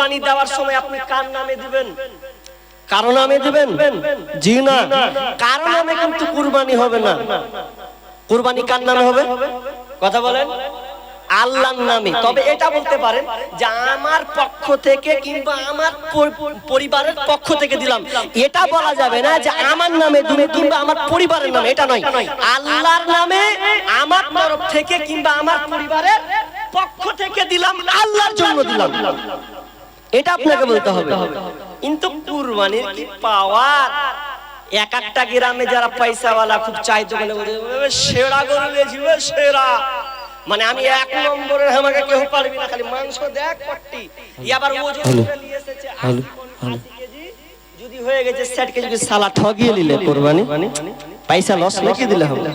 কুরবানি দেওয়ার সময় আপনি কার নামে দিবেন? কারো নামে দিবেন? জি না, কারো নামে কিন্তু কুরবানি হবে না। কুরবানি কার নামে হবে? কথা বলেন। আল্লাহর নামে। তবে এটা বলতে পারেন যে আমার পক্ষ থেকে কিংবা আমার পরিবারের পক্ষ থেকে দিলাম, এটা বলা যাবে না যে আমার নামে দিলে কিংবা আমার পরিবারের নামে, এটা নয়। আল্লাহর নামে আমার তরফ থেকে কিংবা আমার পরিবারের পক্ষ থেকে দিলাম, আল্লাহর জন্য দিলাম, এটা আপনাকে বলতে হবে। কিন্তু কুরবানির কি পাওয়ার! এক একটা গ্রামে যারা পয়সাওয়ালা খুব চাইতো, বলে সেরা গরু বেশি, সেরা, মানে আমি এক নম্বরের, আমাকে কেউ পারবি না, খালি মাংস দেখ পট্টি। আবার ওজন করে নিয়ে এসেছে 80 কেজি, যদি হয়ে গেছে 60 কেজি, যদি সালা ঠগিয়ে নিলে কুরবানি, পয়সা লস নাকি দিলে হবে?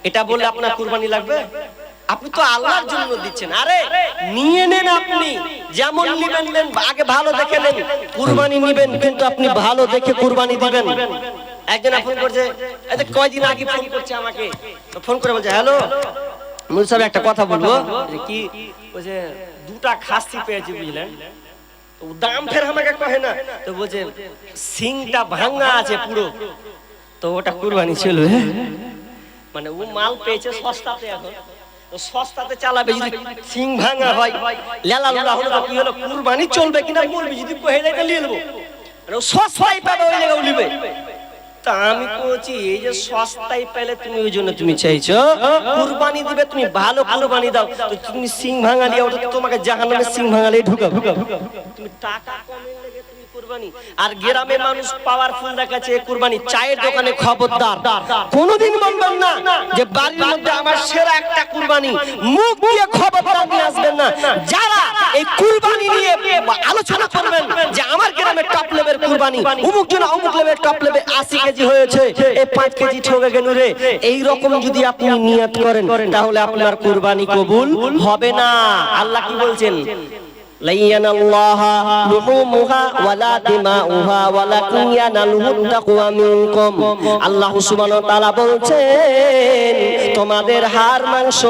এটা বলে আপনার কুরবানি লাগবে? আপনি তো আল্লাহর জন্য দিচ্ছেন। আরে নিয়ে নেন, আপনি যেমন নেবেন নেন, আগে ভালো দেখে নেন। কুরবানি নেবেন কিন্তু আপনি ভালো দেখে কুরবানি দিবেন। একজন ফোন করছে, কয়দিন আগে ফোন করছে আমাকে, ফোন করে বলছে, হ্যালো মুল সাহেব একটা কথা বলবো। কি বলছে? দুটা খাসি পেয়েছি বুঝলেন, তো দাম ফের আমাকে কহে না, তো বলছে সিংটা ভাঙা আছে পুরো, তো ওটা কুরবানি ছিল। মানে ও মাল পেয়েছে সস্তাতে, এখন তো সস্তাতে চালাবে, যদি সিং ভাঙা হয় লেলা লুলা হলো তো কি হলো, কুরবানি চলবে কিনা বলবি, যদি কহে যায় নিয়ে নেবো, মানে সস্তায় পাবে ওই জায়গায় নিবে। তা আমি বলছি এই যে সস্তায় পেলে তুমি, ওই জন্য তুমি চাইছো কুরবানি দিবে, তুমি ভালো কুরবানি দাও, তো তুমি সিং ভাঙা দিয়ে ওটা তোমাকে জাহান্নামে সিং ভাঙালে ঢুকাবো। তুমি টাকা কমে লেগে তুমি কুরবানি, আর গ্রামের মানুষ পাওয়ারফুল দেখাচ্ছে কুরবানি। চায়ের দোকানে খবরদার কোনোদিন বলবেন না যে বাড়ির মধ্যে আমার সেরা একটা কুরবানি, মুখ দিয়ে খবরদার নিয়ে আসবেন না। যারা এই কুরবানি নিয়ে আলোচনা করবেন যে আমার গ্রামে টপ লেভেল কুরবানি, অমুক জন অমুক লেভেল টপ লেভেল 80 কেজি হয়েছে, এই 5 কেজি ঠকে গেল রে, এই রকম যদি আপনি নিয়ত করেন তাহলে আপনার কুরবানি কবুল হবে না। আল্লাহ কি বলছেন? লাইয়ানাল্লাহা লুহুমুহা ওয়ালা দিমাউহা ওয়ালাকিন ইয়ানালুহুত তাকওয়া মিনকুম। আল্লাহ সুবহানাহু ওয়া তাআলা বলছেন তোমাদের হাড় মাংস,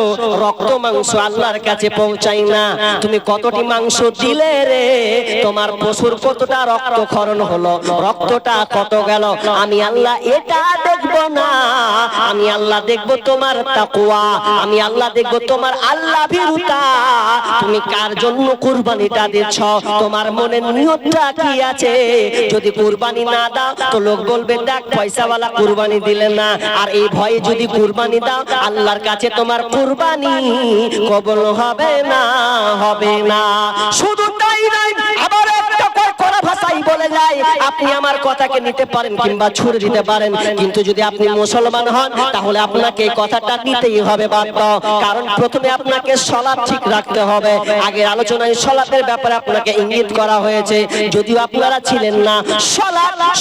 রক্ত মাংস আল্লাহর কাছে পৌঁছায় না। তুমি কতটি মাংস দিলে রে, তোমার পশুর কতটা রক্ত ক্ষরণ হলো, রক্তটা কত গেল, আমি আল্লাহ এটা দেখব না। আমি আল্লাহ দেখব তোমার তাকওয়া, আমি আল্লাহ দেখব তোমার আল্লাহ ভীরুতা। তুমি কার জন্য কুরবানি দিচ্ছ, তোমার মনের নিয়তটা কি আছে? যদি কুরবানি না দাও তো লোক বলবে দেখ পয়সাওয়ালা কুরবানি দিলেন না, আর এই ভয়ে যদি কুরবানি দাও আল্লাহর কাছে তোমার কুরবানি কবুল হবে না, হবে না। শুধু তাই নয়, আবার একটা কড়া ভাষাই বলে যায়, আপনি আমার কথাকে নিতে পারেন কিংবা ছুড়ে দিতে পারেন, কিন্তু যদি আপনি মুসলমান হন তাহলে আপনাকে এই কথাটা নিতেই হবে বাধ্য। কারণ প্রথমে আপনাকে সালাত ঠিক রাখতে হবে। আগের আলোচনায় সালাতের ব্যাপারে আপনাকে ইঙ্গিত করা হয়েছে, যদিও আপনারা ছিলেন না।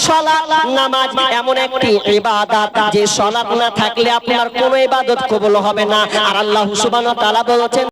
সালাত নামাজ এমন একটি ইবাদত যে সালাত না থাকলে আপনার কোনো ইবাদত কবুল হবে না। আর আল্লাহ সুবহানাহু ওয়া তাআলা বলেছেন